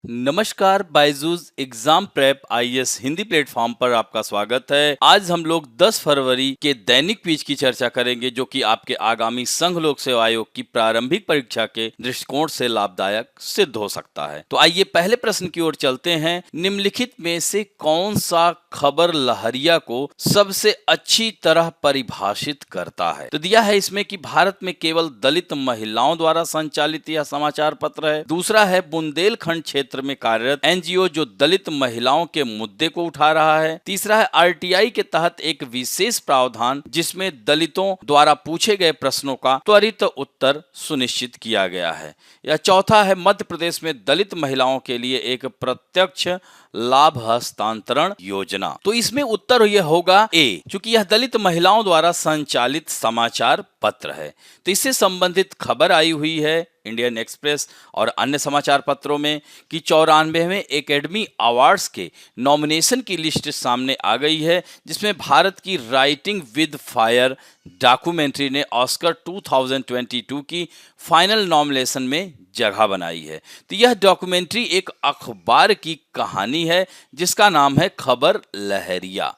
नमस्कार, Byju's exam prep IAS Hindi platform पर आपका स्वागत है। आज हम लोग 10 फरवरी के दैनिक क्विज की चर्चा करेंगे, जो कि आपके आगामी संघ लोक सेवा आयोग की प्रारंभिक परीक्षा के दृष्टिकोण से लाभदायक सिद्ध हो सकता है। तो आइए पहले प्रश्न की ओर चलते हैं। निम्नलिखित में से कौन सा खबर लहरिया को सबसे अच्छी तरह परिभाषित करता है? तो दिया है इसमें कि भारत में केवल दलित महिलाओं द्वारा संचालित यह समाचार पत्र है। दूसरा है बुंदेलखंड क्षेत्र में कार्यरत एनजीओ जो दलित महिलाओं के मुद्दे को उठा रहा है। तीसरा है आरटीआई के तहत एक विशेष प्रावधान जिसमें दलितों द्वारा पूछे गए प्रश्नों का त्वरित उत्तर सुनिश्चित किया गया है। या चौथा है मध्य प्रदेश में दलित महिलाओं के लिए एक प्रत्यक्ष लाभ हस्तांतरण योजना। तो इसमें उत्तर यह होगा ए, क्योंकि यह दलित महिलाओं द्वारा संचालित समाचार पत्र है। तो इससे संबंधित खबर आई हुई है इंडियन एक्सप्रेस और अन्य समाचार पत्रों में कि 94वें एकेडमी अवार्ड्स के नॉमिनेशन की लिस्ट सामने आ गई है, जिसमें भारत की राइटिंग विद फायर डॉक्यूमेंट्री ने ऑस्कर 2022 की फाइनल नॉमिनेशन में जगह बनाई है। तो यह डॉक्यूमेंट्री एक अखबार की कहानी है जिसका नाम है खबर लहरिया।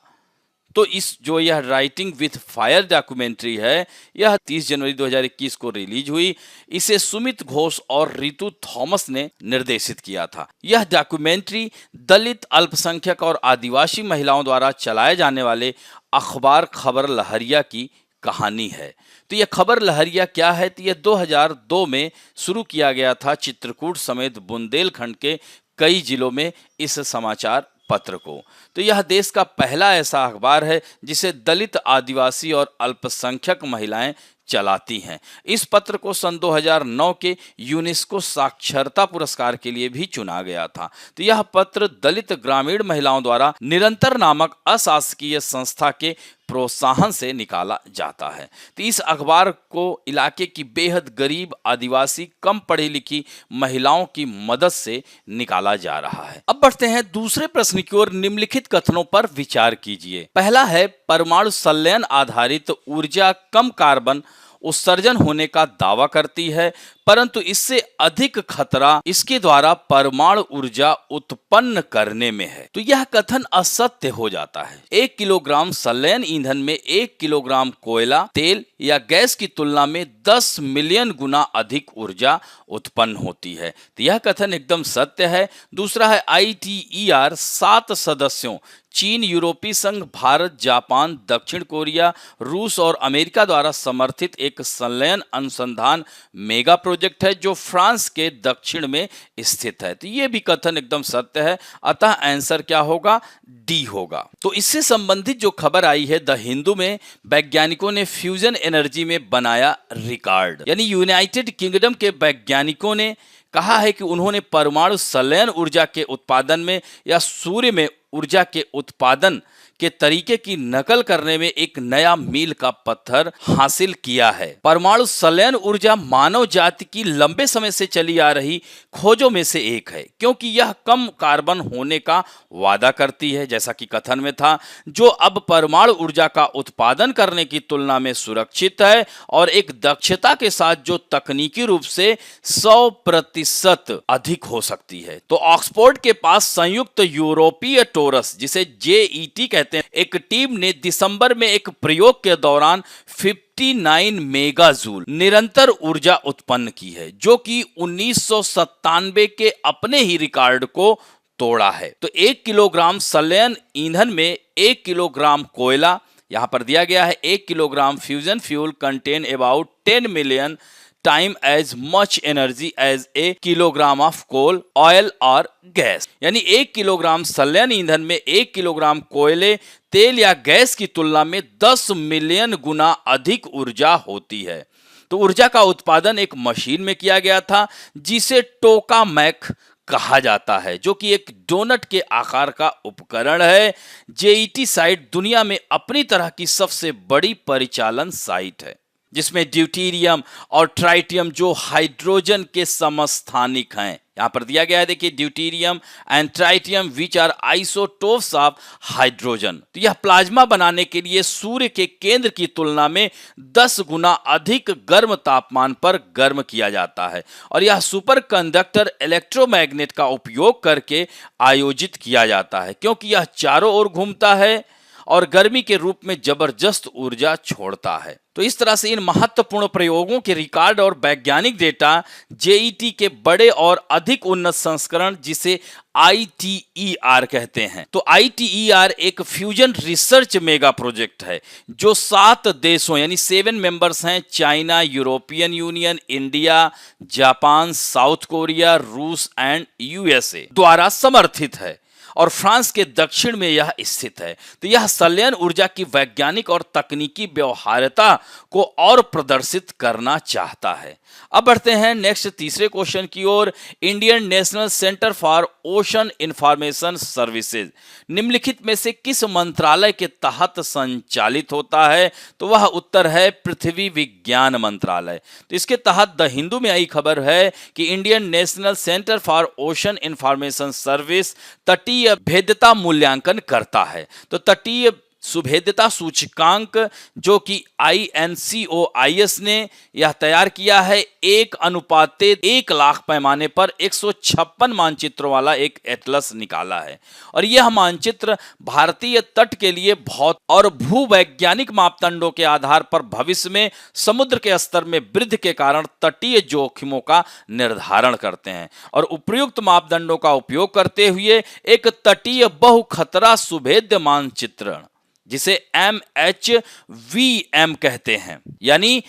तो यह राइटिंग विथ फायर डॉक्यूमेंट्री है, यह 30 जनवरी 2021 को रिलीज हुई। इसे सुमित घोष और रितु थॉमस ने निर्देशित किया था। यह डॉक्यूमेंट्री दलित, अल्पसंख्यक और आदिवासी महिलाओं द्वारा चलाए जाने वाले अखबार खबर लहरिया की कहानी है। तो यह खबर लहरिया क्या है? तो यह 2002 में शुरू किया गया था चित्रकूट समेत बुंदेलखंड के कई जिलों में इस समाचार पत्र को। तो यह देश का पहला ऐसा अखबार है जिसे दलित, आदिवासी और अल्पसंख्यक महिलाएं चलाती हैं। इस पत्र को सन 2009 के यूनेस्को साक्षरता पुरस्कार के लिए भी चुना गया था। तो यह पत्र दलित ग्रामीण महिलाओं द्वारा निरंतर नामक अशासकीय संस्था के प्रोत्साहन से निकाला जाता है। तो इस अखबार को इलाके की बेहद गरीब, आदिवासी, कम पढ़ी लिखी महिलाओं की मदद से निकाला जा रहा है। अब बढ़ते हैं दूसरे प्रश्न की ओर। निम्नलिखित कथनों पर विचार कीजिए। पहला है परमाणु संलयन आधारित ऊर्जा कम कार्बन उत्सर्जन होने का दावा करती है, परंतु इससे अधिक खतरा इसके द्वारा परमाणु ऊर्जा उत्पन्न करने में है। तो यह कथन असत्य हो जाता है। 1 किलोग्राम संलयन ईंधन में 1 किलोग्राम कोयला, तेल या गैस की तुलना में 10 मिलियन गुना अधिक ऊर्जा उत्पन्न होती है। तो यह कथन एकदम सत्य है। दूसरा है ITER 7 सदस्यों चीन, यूरोपीय संघ, भारत, जापान, दक्षिण कोरिया, रूस और अमेरिका द्वारा समर्थित एक संलयन अनुसंधान मेगा प्रोजेक्ट है जो फ्रांस के दक्षिण में स्थित है। तो ये भी कथन एकदम सत्य है। अतः आंसर क्या होगा? डी होगा। तो इससे संबंधित जो खबर आई है द हिंदू में, वैज्ञानिकों ने फ्यूजन एनर्जी में बनाया रिकॉर्ड। यानी यूनाइटेड किंगडम के वैज्ञानिकों ने कहा है कि उन्होंने परमाणु संलयन ऊर्जा के उत्पादन में या सूर्य में ऊर्जा के उत्पादन के तरीके की नकल करने में एक नया मील का पत्थर हासिल किया है। परमाणु संलयन ऊर्जा मानव जाति की लंबे समय से चली आ रही खोजों में से एक है, क्योंकि यह कम कार्बन होने का वादा करती है, जैसा कि कथन में था, जो अब परमाणु ऊर्जा का उत्पादन करने की तुलना में सुरक्षित है और एक दक्षता के साथ जो तकनीकी रूप से 100% अधिक हो सकती है। तो ऑक्सफोर्ड के पास संयुक्त यूरोपीय टोरस, जिसे JET कहते हैं, एक टीम ने दिसंबर में एक प्रयोग के दौरान 59 मेगाजूल निरंतर ऊर्जा उत्पन्न की है, जो कि 1997 के अपने ही रिकॉर्ड को तोड़ा है। तो 1 किलोग्राम संलयन ईंधन में 1 किलोग्राम कोयला, यहां पर दिया गया है 1 kilogram fusion fuel contain about 10 million time as much energy as a kilogram of coal, oil और गैस। यानी 1 किलोग्राम संलयन ईंधन में 1 किलोग्राम कोयले, तेल या गैस की तुलना में 10 मिलियन गुना अधिक ऊर्जा होती है। तो ऊर्जा का उत्पादन एक मशीन में किया गया था जिसे टोकामैक कहा जाता है, जो कि एक डोनट के आकार का उपकरण है। JET साइट दुनिया में अपनी तरह की सबसे बड़ी परिचालन साइट है। जिसमें ड्यूटेरियम और ट्राइटियम जो हाइड्रोजन के समस्थानिक हैं। यहां पर दिया गया है, देखिए, deuterium and tritium which are isotopes of hydrogen. तो यह प्लाज्मा बनाने के लिए सूर्य के केंद्र की तुलना में 10 गुना अधिक गर्म तापमान पर गर्म किया जाता है और यह सुपर कंडक्टर इलेक्ट्रोमैग्नेट का उपयोग करके आयोजित किया जाता है, क्योंकि यह चारों ओर घूमता है और गर्मी के रूप में जबरदस्त ऊर्जा छोड़ता है। तो इस तरह से इन महत्वपूर्ण प्रयोगों के रिकॉर्ड और वैज्ञानिक डेटा जेईटी के बड़े और अधिक उन्नत संस्करण, जिसे ITER कहते हैं। तो ITER एक फ्यूजन रिसर्च मेगा प्रोजेक्ट है जो 7 देशों यानी 7 मेंबर्स हैं, China, European union, India, Japan, south Korea, रूस एंड USA द्वारा समर्थित है और फ्रांस के दक्षिण में यह स्थित है। तो यह संलयन ऊर्जा की वैज्ञानिक और तकनीकी व्यवहार्यता को और प्रदर्शित करना चाहता है। अब बढ़ते हैं नेक्स्ट तीसरे क्वेश्चन की ओर। Indian National Centre for Ocean Information Services निम्नलिखित में से किस मंत्रालय के तहत संचालित होता है? तो वह उत्तर है पृथ्वी विज्ञान मंत्रालय। तो इसके तहत द हिंदू में आई खबर है कि Indian National Centre for Ocean information service तटीय भेद्यता मूल्यांकन करता है। तो तटीय सुभेद्यता सूचकांक जो कि INCOIS ने यह तैयार किया है, 1:1 पैमाने पर 156 मानचित्रों वाला एक एटलस निकाला है और यह मानचित्र भारतीय तट के लिए भौतिक और भूवैज्ञानिक मापदंडों के आधार पर भविष्य में समुद्र के स्तर में वृद्धि के कारण तटीय जोखिमों का निर्धारण करते हैं और उपयुक्त मापदंडों का उपयोग करते हुए एक तटीय बहुखतरा सुभेद्य मानचित्रण, जिसे MHVM कहते हैं, यानी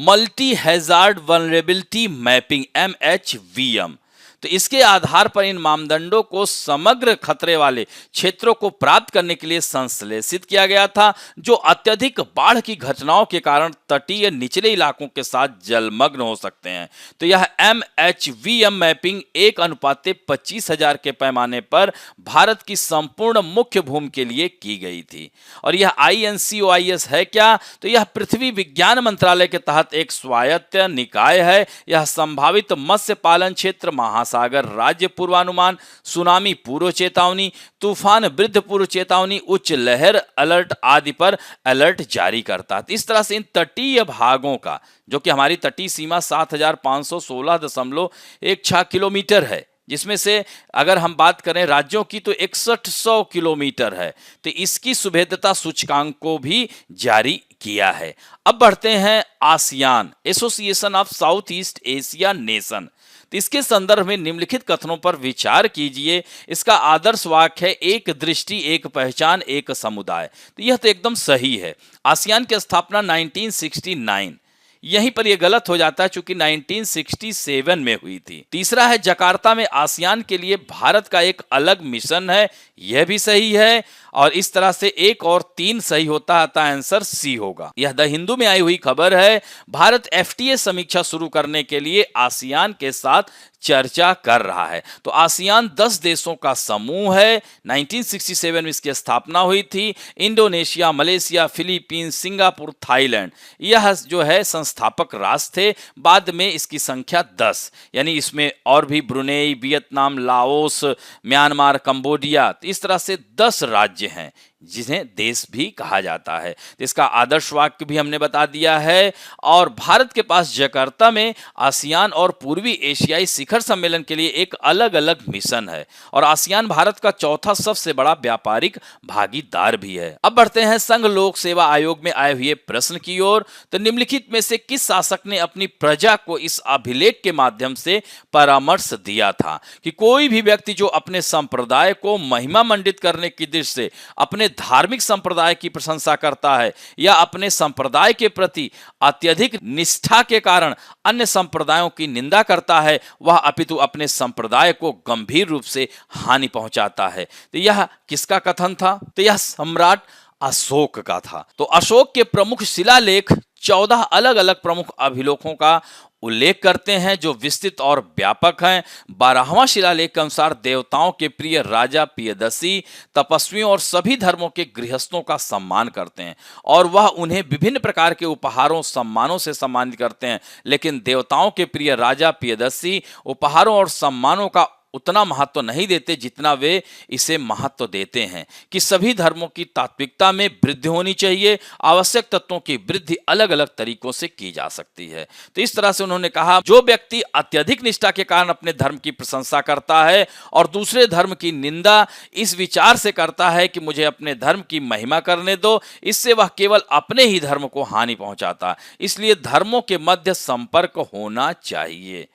multi hazard vulnerability mapping, MHVM। तो इसके आधार पर इन मानदंडों को समग्र खतरे वाले क्षेत्रों को प्राप्त करने के लिए संश्लेषित किया गया था, जो अत्यधिक बाढ़ की घटनाओं के कारण तटीय निचले इलाकों के साथ जलमग्न हो सकते हैं। तो यह MHVM मैपिंग 1:25,000 के पैमाने पर भारत की संपूर्ण मुख्य भूमि के लिए की गई थी। और यह INCOIS है क्या? तो यह पृथ्वी विज्ञान मंत्रालय के तहत एक स्वायत्त निकाय है। यह संभावित मत्स्य पालन क्षेत्र, महासागर राज्य पूर्वानुमान, सुनामी पूर्व चेतावनी, तूफान वृद्ध पूर्व चेतावनी, उच्च लहर अलर्ट आदि पर अलर्ट जारी करता है। इस तरह से इन तटीय भागों का, जो कि हमारी तटीय सीमा 7,516.16 किलोमीटर है, जिसमें से अगर हम बात करें राज्यों की तो 6100 किलोमीटर है, तो इसकी सुभेद्यता सूचकांक को भी जारी किया है। अब बढ़ते हैं ASEAN, association of south east Asia nation. तो इसके संदर्भ में निम्नलिखित कथनों पर विचार कीजिए। इसका आदर्श वाक्य है, एक दृष्टि, एक पहचान, एक समुदाय। तो यह तो एकदम सही है। आसियान की स्थापना 1969, यहीं पर यह गलत हो जाता है चूंकि 1967 में हुई थी। तीसरा है, जकार्ता में आसियान के लिए भारत का एक अलग मिशन है, यह भी सही है। और इस तरह से 1 और 3 सही होता है, अतः आंसर सी होगा। यह द हिंदू में आई हुई खबर है, भारत FTA समीक्षा शुरू करने के लिए आसियान के साथ चर्चा कर रहा है। तो आसियान 10 देशों का समूह है। 1967 में इसकी स्थापना हुई थी। Indonesia, Malaysia, Philippines, Singapore, Thailand यह जो है संस्थापक राष्ट्र थे। बाद में इसकी संख्या 10, यानी इसमें और भी Brunei, Vietnam, Laos, Myanmar, Cambodia, इस तरह से 10 राज्य हैं जिन्हें देश भी कहा जाता है। इसका आदर्श वाक्य भी हमने बता दिया है। और भारत के पास जकार्ता में आसियान और पूर्वी एशियाई शिखर सम्मेलन के लिए एक अलग अलग मिशन है और आसियान भारत का चौथा सबसे बड़ा व्यापारिक भागीदार भी है। अब बढ़ते हैं संघ लोक सेवा आयोग में आए हुए प्रश्न की ओर। तो निम्नलिखित में से किस शासक ने अपनी प्रजा को इस अभिलेख के माध्यम से परामर्श दिया था कि कोई भी व्यक्ति जो अपने संप्रदाय को महिमा मंडित करने की दृष्टि से अपने धार्मिक संप्रदाय की प्रशंसा करता है या अपने संप्रदाय के प्रति अत्यधिक निष्ठा के कारण अन्य संप्रदायों की निंदा करता है, वह अपितु अपने संप्रदाय को गंभीर रूप से हानि पहुंचाता है। तो यह किसका कथन था? तो यह सम्राट अशोक का था। तो अशोक के प्रमुख शिलालेख 14 अलग अलग प्रमुख अभिलेखों का उल्लेख करते हैं जो विस्तृत और व्यापक हैं। 12वां शिलालेख के अनुसार देवताओं के प्रिय राजा पियदसी तपस्वियों और सभी धर्मों के गृहस्थों का सम्मान करते हैं और वह उन्हें विभिन्न प्रकार के उपहारों सम्मानों से सम्मानित करते हैं। लेकिन देवताओं के प्रिय राजा पियदसी उपहारों और सम्मानों का उतना महत्व नहीं देते जितना वे इसे महत्व देते हैं कि सभी धर्मों की तात्विकता में वृद्धि होनी चाहिए। आवश्यक तत्वों की वृद्धि अलग अलग तरीकों से की जा सकती है। तो इस तरह से उन्होंने कहा, जो व्यक्ति अत्यधिक निष्ठा के कारण अपने धर्म की प्रशंसा करता है और दूसरे धर्म की निंदा इस विचार से करता है कि मुझे अपने धर्म की महिमा करने दो, इससे वह केवल अपने ही धर्म को हानि पहुंचाता। इसलिए धर्मों के मध्य संपर्क होना चाहिए।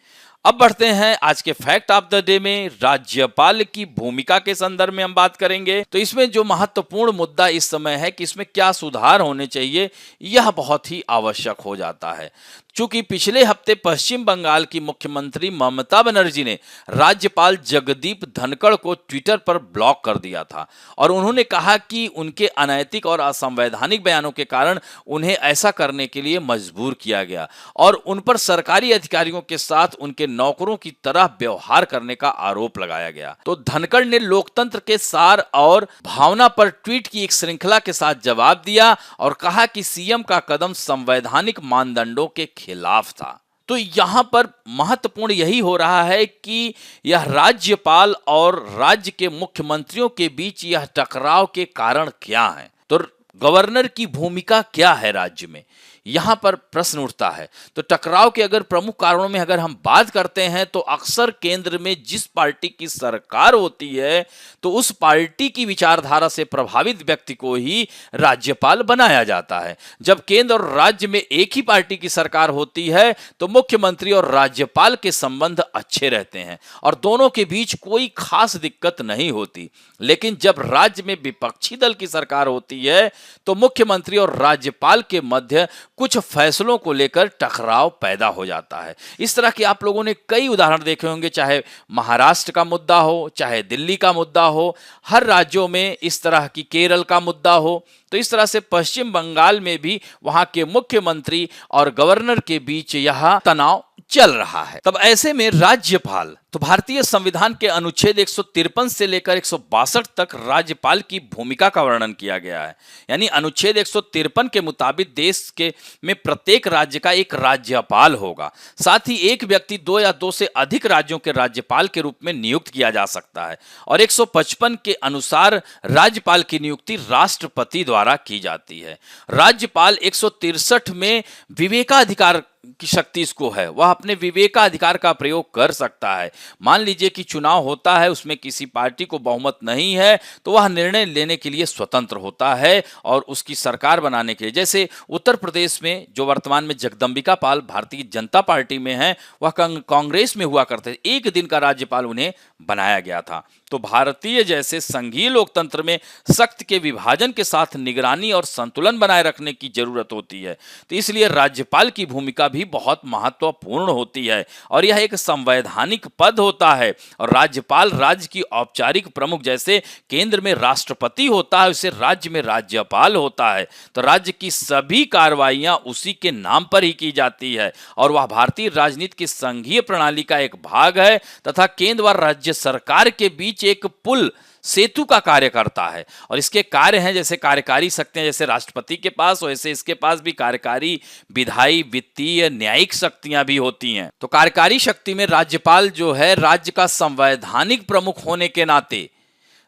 अब बढ़ते हैं आज के फैक्ट ऑफ द डे में। राज्यपाल की भूमिका के संदर्भ में हम बात करेंगे। तो इसमें जो महत्वपूर्ण मुद्दा इस समय है कि इसमें क्या सुधार होने चाहिए, यह बहुत ही आवश्यक हो जाता है। चूंकि पिछले हफ्ते पश्चिम बंगाल की मुख्यमंत्री ममता बनर्जी ने राज्यपाल जगदीप धनखड़ को ट्विटर पर ब्लॉक कर दिया था और उन्होंने कहा कि उनके अनैतिक और असंवैधानिक बयानों के कारण उन्हें ऐसा करने के लिए मजबूर किया गया और उन पर सरकारी अधिकारियों के साथ उनके नौकरों की तरह व्यवहार करने का आरोप लगाया गया। तो धनखड़ ने लोकतंत्र के सार और भावना पर ट्वीट की एक श्रृंखला के साथ जवाब दिया और कहा कि सीएम का कदम संवैधानिक मानदंडों के खिलाफ था। तो यहां पर महत्वपूर्ण यही हो रहा है कि यह राज्यपाल और राज्य के मुख्यमंत्रियों के बीच यह टकराव के कारण क्या है। तो गवर्नर की भूमिका क्या है राज्य में, यहां पर प्रश्न उठता है। तो टकराव के अगर प्रमुख कारणों में अगर हम बात करते हैं तो अक्सर केंद्र में जिस पार्टी की सरकार होती है तो उस पार्टी की विचारधारा से प्रभावित व्यक्ति को ही राज्यपाल बनाया जाता है। जब केंद्र और राज्य में एक ही पार्टी की सरकार होती है तो मुख्यमंत्री और राज्यपाल के संबंध अच्छे रहते हैं और दोनों के बीच कोई खास दिक्कत नहीं होती। लेकिन जब राज्य में विपक्षी दल की सरकार होती है तो मुख्यमंत्री और राज्यपाल के मध्य कुछ फैसलों को लेकर टकराव पैदा हो जाता है। इस तरह के आप लोगों ने कई उदाहरण देखे होंगे, चाहे महाराष्ट्र का मुद्दा हो, चाहे दिल्ली का मुद्दा हो, हर राज्यों में इस तरह की, केरल का मुद्दा हो। तो इस तरह से पश्चिम बंगाल में भी वहां के मुख्यमंत्री और गवर्नर के बीच यह तनाव चल रहा है। तब ऐसे में राज्यपाल, तो भारतीय संविधान के अनुच्छेद 153 से लेकर 162 तक राज्यपाल की भूमिका का वर्णन किया गया है। यानी अनुच्छेद 153 के मुताबिक देश के में प्रत्येक राज्य का एक राज्यपाल होगा। साथ ही एक व्यक्ति 2 या 2 से अधिक राज्यों के राज्यपाल के रूप में नियुक्त किया जा सकता है और 155 के अनुसार राज्यपाल की नियुक्ति राष्ट्रपति द्वारा की जाती है। राज्यपाल 163 में विवेकाधिकार की शक्ति इसको है, वह अपने विवेकाधिकार का प्रयोग कर सकता है। मान लीजिए कि चुनाव होता है, उसमें किसी पार्टी को बहुमत नहीं है तो वह निर्णय लेने के लिए स्वतंत्र होता है और उसकी सरकार बनाने के लिए, जैसे उत्तर प्रदेश में जो वर्तमान में जगदम्बिका पाल भारतीय जनता पार्टी में है, वह कांग्रेस में हुआ करते थे, एक दिन का राज्यपाल उन्हें बनाया गया था। तो भारतीय जैसे संघीय लोकतंत्र में शक्ति के विभाजन के साथ निगरानी और संतुलन बनाए रखने की जरूरत होती है। तो इसलिए राज्यपाल की भूमिका भी बहुत महत्वपूर्ण होती है और यह एक संवैधानिक पद होता है और राज्यपाल राज्य की औपचारिक प्रमुख, जैसे केंद्र में राष्ट्रपति होता है उसे राज्य में राज्यपाल होता है। तो राज्य की सभी कार्रवाइयां उसी के नाम पर ही की जाती है और वह भारतीय राजनीति की संघीय प्रणाली का एक भाग है तथा केंद्र व राज्य सरकार के बीच एक पुल, सेतु का कार्य करता है। और इसके कार्य हैं जैसे कार्यकारी शक्तियां, जैसे राष्ट्रपति के पास वैसे इसके पास भी कार्यकारी, विधायी, वित्तीय, न्यायिक शक्तियां भी होती हैं। तो कार्यकारी शक्ति में राज्यपाल जो है राज्य का संवैधानिक प्रमुख होने के नाते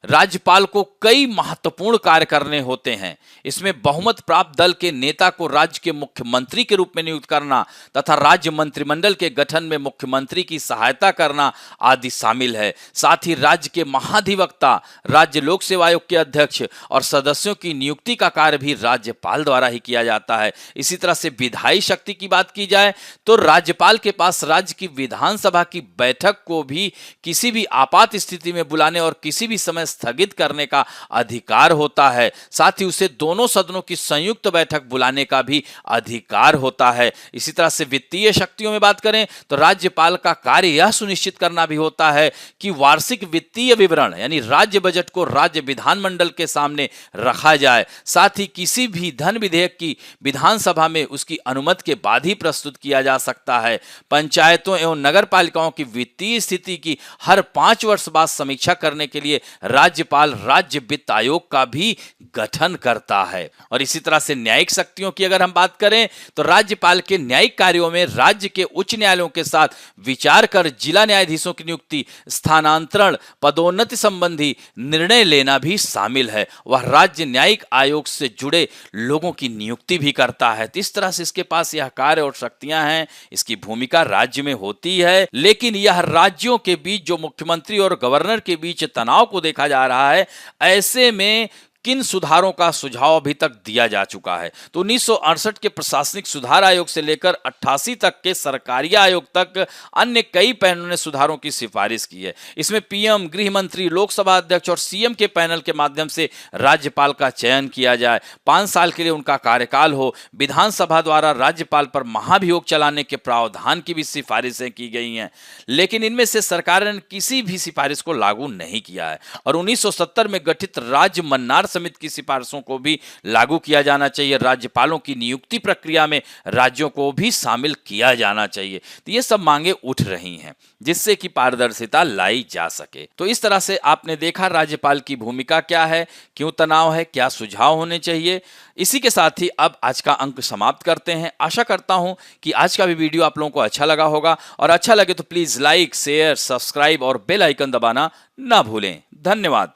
राज्यपाल को कई महत्वपूर्ण कार्य करने होते हैं। इसमें बहुमत प्राप्त दल के नेता को राज्य के मुख्यमंत्री के रूप में नियुक्त करना तथा राज्य मंत्रिमंडल के गठन में मुख्यमंत्री की सहायता करना आदि शामिल है। साथ ही राज्य के महाधिवक्ता, राज्य लोक सेवा आयोग के अध्यक्ष और सदस्यों की नियुक्ति का कार्य भी राज्यपाल द्वारा ही किया जाता है। इसी तरह से विधायी शक्ति की बात की जाए तो राज्यपाल के पास राज्य की विधानसभा की बैठक को भी किसी भी आपात स्थिति में बुलाने और किसी भी समय स्थगित करने का अधिकार होता है। साथ ही उसे दोनों सदनों की संयुक्त बैठक बुलाने का भी अधिकार होता है। इसी तरह से वित्तीय शक्तियों में बात करें तो राज्यपाल का कार्य यह सुनिश्चित करना भी होता है कि वार्षिक वित्तीय विवरण यानी राज्य बजट को राज्य विधानमंडल के सामने रखा जाए। साथ ही किसी भी धन विधेयक की विधानसभा में उसकी अनुमति के बाद ही प्रस्तुत किया जा सकता है। पंचायतों एवं नगर पालिकाओं की वित्तीय स्थिति की हर 5 वर्ष बाद समीक्षा करने के लिए राज्यपाल राज्य वित्त आयोग का भी गठन करता है। और इसी तरह से न्यायिक शक्तियों की अगर हम बात करें तो राज्यपाल के न्यायिक कार्यों में राज्य के उच्च न्यायालयों के साथ विचार कर जिला न्यायाधीशों की नियुक्ति, स्थानांतरण, पदोन्नति संबंधी निर्णय लेना भी शामिल है। वह राज्य न्यायिक आयोग से जुड़े लोगों की नियुक्ति भी करता है। तो इस तरह से इसके पास यह कार्य और शक्तियां हैं, इसकी भूमिका राज्य में होती है। लेकिन यह राज्यों के बीच जो मुख्यमंत्री और गवर्नर के बीच तनाव को देखा जा रहा है, ऐसे में किन सुधारों का सुझाव अभी तक दिया जा चुका है। तो 1968 के प्रशासनिक सुधार आयोग से लेकर 88 तक के सरकारी आयोग तक अन्य कई पैनलों ने सुधारों की सिफारिश की है। इसमें पीएम, गृह मंत्री, लोकसभा अध्यक्ष और सीएम के पैनल के माध्यम से राज्यपाल का चयन किया जाए, 5 साल के लिए उनका कार्यकाल हो, विधानसभा द्वारा राज्यपाल पर महाभियोग चलाने के प्रावधान की भी सिफारिशें की गई हैं। लेकिन इनमें से सरकार ने किसी भी सिफारिश को लागू नहीं किया है। और 1970 में गठित राज्य मन्नार समिति की सिफारिशों को भी लागू किया जाना चाहिए। राज्यपालों की नियुक्ति प्रक्रिया में राज्यों को भी शामिल किया जाना चाहिए। तो ये सब मांगे उठ रही हैं जिससे कि पारदर्शिता लाई जा सके। तो इस तरह से आपने देखा राज्यपाल की भूमिका क्या है, क्यों तनाव है, क्या सुझाव होने चाहिए। इसी के साथ ही अब आज का अंक समाप्त करते हैं। आशा करता हूं कि आज का भी वीडियो आप लोगों को अच्छा लगा होगा, और अच्छा लगे तो प्लीज लाइक, शेयर, सब्सक्राइब और बेल आइकन दबाना ना भूलें। धन्यवाद।